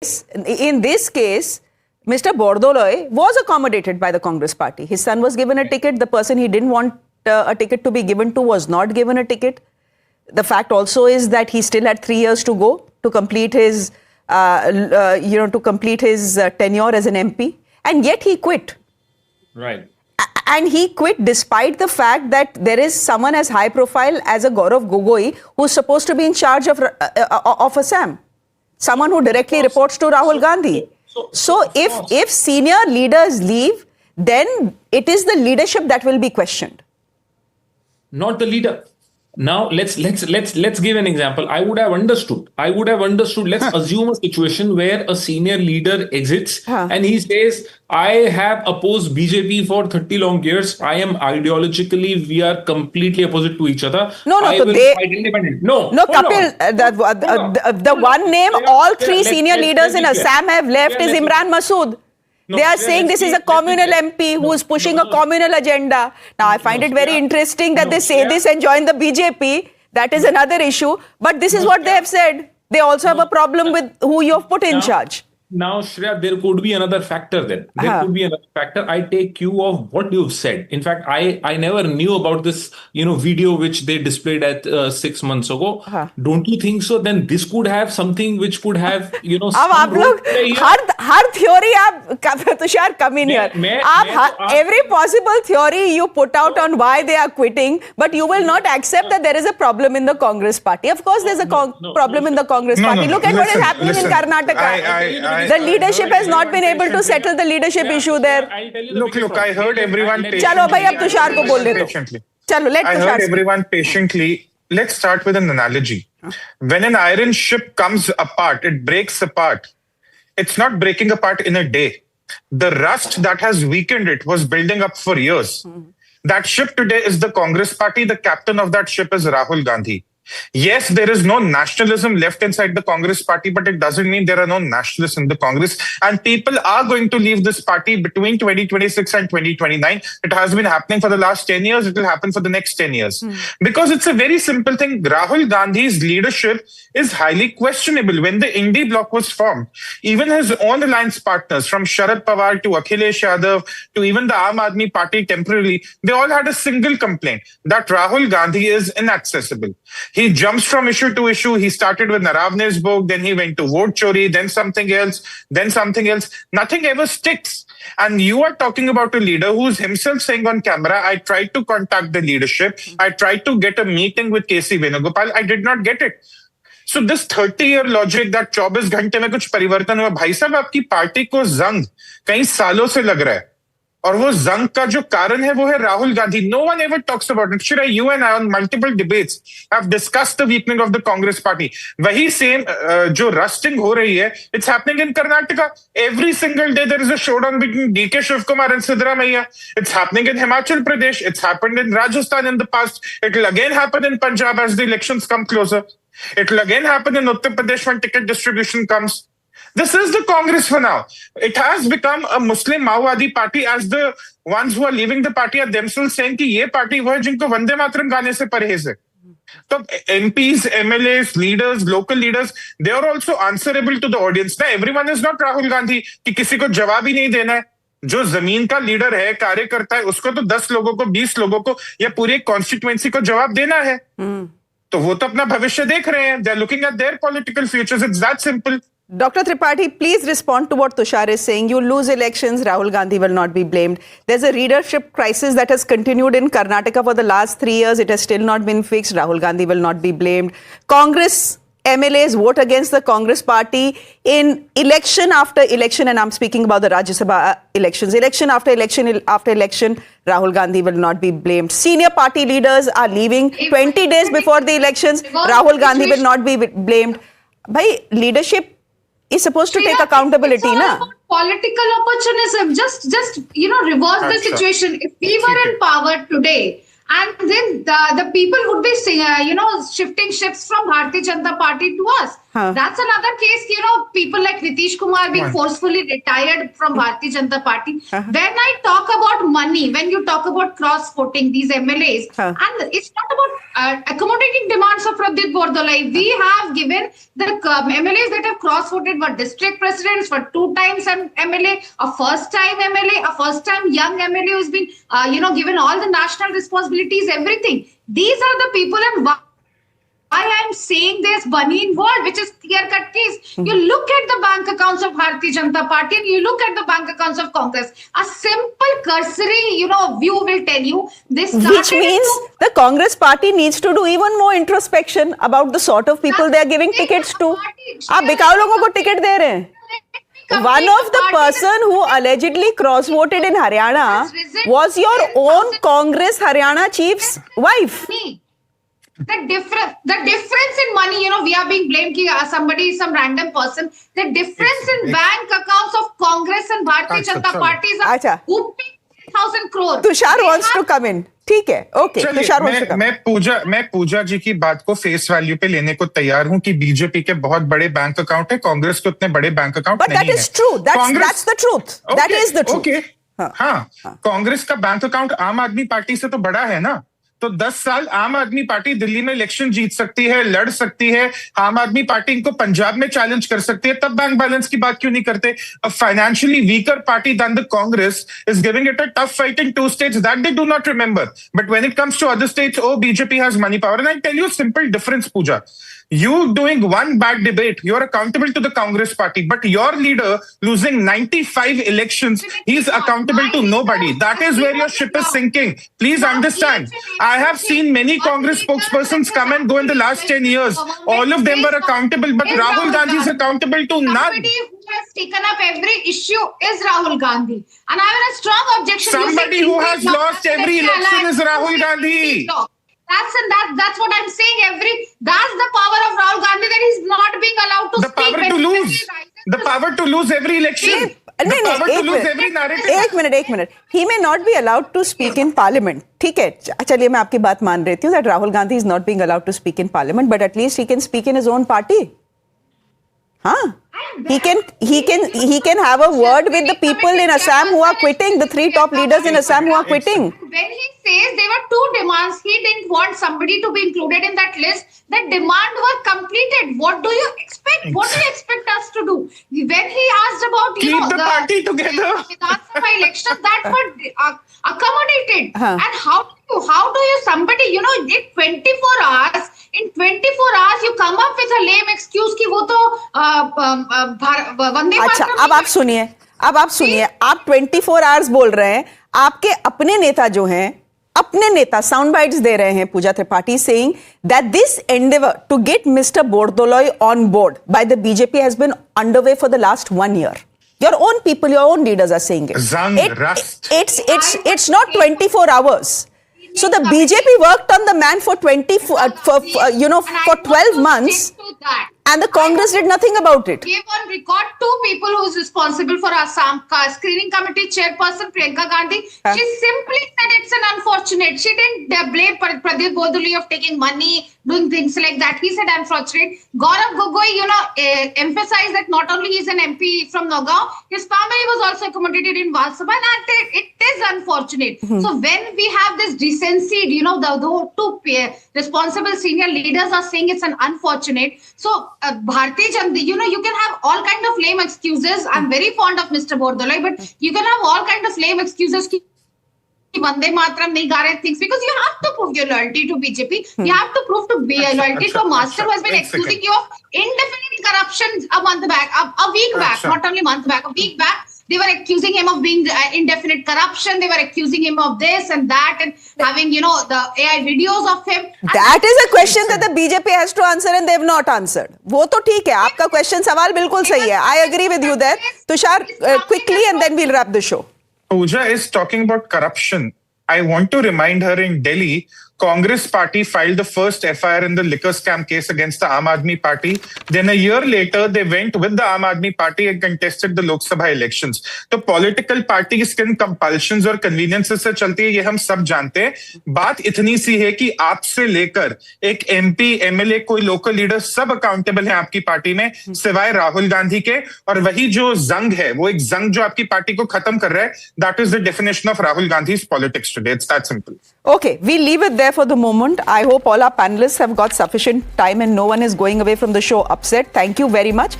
in this case, Mr. Bordoloi was accommodated by the Congress party. His son was given a ticket. The person he didn't want a ticket to be given to was not given a ticket. The fact also is that he still had 3 years to go to complete his, tenure as an MP, and yet he quit. Right. And he quit despite the fact that there is someone as high profile as a Gaurav Gogoi who's supposed to be in charge of Assam. Someone who directly reports to Rahul Gandhi. So if senior leaders leave, then it is the leadership that will be questioned. Not the leader. Now let's give an example. I would have understood. Let's assume a situation where a senior leader exits and he says, I have opposed BJP for 30 long years. I am ideologically, we are completely opposite to each other. No, fight independent. No, Kapil, the one name all three senior leaders in Assam have left is Imran Masood. They are saying this is a communal MP who is pushing a communal agenda. Now, I find it very interesting that they say this and join the BJP. That is another issue. But this is what they have said. They also have a problem with who you have put in charge. Now, Shreya, there could be another factor then. I take cue of what you've said. In fact, I never knew about this, video which they displayed at 6 months ago. Don't you think so? Then this could have something which could have, अब आप लोग हर theory आप Tushar come in here. Every possible theory you put out on why they are quitting, but you will not accept that there is a problem in the Congress party. Of course, there's a problem in the Congress party. Look at what is happening in Karnataka. The leadership has not been able to settle the leadership issue there. Look, I heard everyone patiently. चलो भाई अब तुषार को बोल दे चलो let I Tushar heard everyone patiently. Let's start with an analogy. When an iron ship comes apart, it breaks apart. It's not breaking apart in a day. The rust that has weakened it was building up for years. That ship today is the Congress party. The captain of that ship is Rahul Gandhi. Yes, there is no nationalism left inside the Congress party, but it doesn't mean there are no nationalists in the Congress. And people are going to leave this party between 2026 and 2029. It has been happening for the last 10 years. It will happen for the next 10 years. Because it's a very simple thing. Rahul Gandhi's leadership is highly questionable. When the Indie bloc was formed, even his own alliance partners, from Sharad Pawar to Akhilesh Yadav to even the Aam Aadmi Party temporarily, they all had a single complaint, that Rahul Gandhi is inaccessible. He jumps from issue to issue. He started with Naravne's book, then he went to vote chori, then something else, then something else. Nothing ever sticks. And you are talking about a leader who's himself saying on camera, I tried to contact the leadership. I tried to get a meeting with KC Venugopal. I did not get it. So this 30-year logic that 24 घंटे में कुछ परिवर्तन हुआ, भाई साहब आपकी party को जंग कई सालों से लग रहा है. और वो जंग का जो कारण है वो है Rahul Gandhi. No one ever talks about it. Shreya, you and I on multiple debates have discussed the weakening of the Congress party. वही same जो rusting हो रही है, it's happening in Karnataka. Every single day there is a showdown between DK Shivkumar and Siddaramaiah. It's happening in Himachal Pradesh. It's happened in Rajasthan in the past. It will again happen in Punjab as the elections come closer. It will again happen in Uttar Pradesh when ticket distribution comes. This is the Congress for now. It has become a Muslim Maowadi party, as the ones who are leaving the party are themselves saying कि ये party वो है जिनको वंदे मातरम गाने से परहेज है. So MPs, MLAs, leaders, local leaders, they are also answerable to the audience. Now, everyone is not Rahul Gandhi कि किसी को जवाब ही नहीं देना है. जो जमीन का लीडर है, कार्यकर्ता है, उसको तो 10 लोगों को, 20 लोगों को या पूरी कॉन्स्टिट्यूएंसी को जवाब देना है. तो वो तो अपना भविष्य देख रहे हैं. They are looking at their political futures. It's that simple. Dr. Tripathi, please respond to what Tushar is saying. You lose elections, Rahul Gandhi will not be blamed. There's a leadership crisis that has continued in Karnataka for the last 3 years. It has still not been fixed. Rahul Gandhi will not be blamed. Congress MLAs vote against the Congress party in election after election, and I'm speaking about the Rajya Sabha elections. Election after election, Rahul Gandhi will not be blamed. Senior party leaders are leaving 20 days before the elections. Rahul Gandhi will not be blamed. Bhai, leadership is supposed to take accountability, na? Political opportunism. Just reverse the situation. If we were in power today, and then the people would be, shifting ships from Bharatiya Janata Party to us. That's another case, people like Nitish Kumar being forcefully retired from Bharatiya Janata Party. When I talk about money, when you talk about cross-voting these MLAs, and it's not about accommodating demands of Pradyut Bordolai. We have given the MLAs that have cross-voted were district presidents, for 2 times MLA, a first-time MLA, a first-time young MLA who's been, given all the national responsibilities, everything. These are the people, and why I'm saying there's money involved, which is clear-cut case. You look at the bank accounts of Bharatiya Janata Party and you look at the bank accounts of Congress. A simple cursory, view will tell you this. Which means the Congress party needs to do even more introspection about the sort of people they are giving tickets to. आप बिकाऊ लोगों को ticket दे रहे हैं. One of the person who allegedly cross-voted in Haryana was your own Congress Haryana chief's wife. The difference in money, we are being blamed somebody, some random person. The difference in bank accounts of Congress and Bharatiya Janata Party is 1,000 crore. Tushar wants to come in. ठीक है, okay. Tushar wants to come in. मैं पूजा जी की बात को face value पे लेने को तैयार हूं कि बीजेपी के बहुत बड़े बैंक अकाउंट है, कांग्रेस के उतने बड़े बैंक अकाउंट नहीं है. But that is true. That's the truth. That is the truth. Okay. हाँ, कांग्रेस का बैंक अकाउंट आम आदमी पार्टी से तो बड़ा है ना. तो 10 साल आम आदमी पार्टी दिल्ली में इलेक्शन जीत सकती है, लड़ सकती है. आम आदमी पार्टी इनको पंजाब में चैलेंज कर सकती है. तब बैंक बैलेंस की बात क्यों नहीं करते? A financially weaker party than the Congress is giving it a tough fight in 2 states that they do not remember. But when it comes to other states, BJP has money power. And I tell you a simple difference, Pooja. You doing one bad debate, you're accountable to the Congress party, but your leader losing 95 elections, he's accountable to nobody. That is where your ship is sinking. Please understand. I have seen many Congress spokespersons come and go in the last 10 years. All of them were accountable, but Rahul Gandhi is accountable to none. Somebody who has taken up every issue is Rahul Gandhi. And I have a strong objection. Somebody who has lost every election is Rahul Gandhi. That's what I'm saying. That's the power of Rahul Gandhi, that he's not being allowed to The power to lose. The power to lose every election. The power to lose every narrative. एक minute. He may not be allowed to speak in parliament. ठीक है, चलिए मैं आपकी बात मान रही हूँ that Rahul Gandhi is not being allowed to speak in parliament, but at least he can speak in his own party. हाँ. He can have a word with the people in Assam who are quitting, the 3 top leaders in Assam who are quitting. When he says there were 2 demands, he didn't want somebody to be included in that list. The demand were completed. What do you expect? What do you expect us to do? When he asked about, keep the party together. Vidhan Sabha elections, that were accommodated. And how do you somebody, in 24 hours, in 24 hours you come up with a lame excuse कि वो तो वंदे अच्छा, अब आप सुनिए, आप 24 hours बोल रहे हैं. आपके अपने नेता जो हैं, अपने नेता साउंड बाइट्स दे रहे हैं, पूजा Tripathi, saying that this endeavor to get Mr. Bordoloi on board by the BJP has been underway for the last 1 year. Your own people, your own leaders are saying it. It's not 24 hours. So the BJP worked on the man for 12 months, and the Congress did nothing about it. Gave on record 2 people who is responsible for Assam screening committee chairperson Priyanka Gandhi. She simply said it's an unfortunate. She didn't blame Pradyut Bordolai of taking money, doing things like that. He said unfortunate. Gaurav Gogoi, emphasized that not only is an MP from Nagaon, his family was also accommodated in Vidhan Sabha, and it is unfortunate. So when we have this decency, the 2 responsible senior leaders are saying it's an unfortunate. So Bharatiya Janata, you can have all kind of lame excuses. I'm very fond of Mr. Bordolai, but you can have all kind of lame excuses. Vande Mataram nahi ga rahe things, because you have to prove your loyalty to BJP. You have to prove to be loyalty to a master who has been accusing you of indefinite corruption a week back, not only month back, a week back. They were accusing him of being indefinite corruption. They were accusing him of this and that, and having, the AI videos of him. That is a question that the BJP has to answer, and they have not answered. वो तो ठीक है, आपका question सवाल बिल्कुल सही है. I agree with you there. Tushar, quickly, and then we'll wrap the show. Pooja is talking about corruption. I want to remind her, in Delhi, Congress party filed the first FIR in the liquor scam case against the Aam Aadmi Party. Then a year later, they went with the Aam Aadmi Party and contested the Lok Sabha elections. तो political parties किन compulsions और conveniences से चलती है ये हम सब जानते हैं. बात इतनी सी है कि आपसे लेकर एक MP, MLA, कोई local leader सब accountable है आपकी पार्टी में सिवाय राहुल गांधी के. और वही जो जंग है वो एक जंग जो आपकी पार्टी को खत्म कर रहा है. That is the definition of Rahul Gandhi's politics today. It's that simple. Okay, we leave it there for the moment. I hope all our panelists have got sufficient time and no one is going away from the show upset. Thank you very much.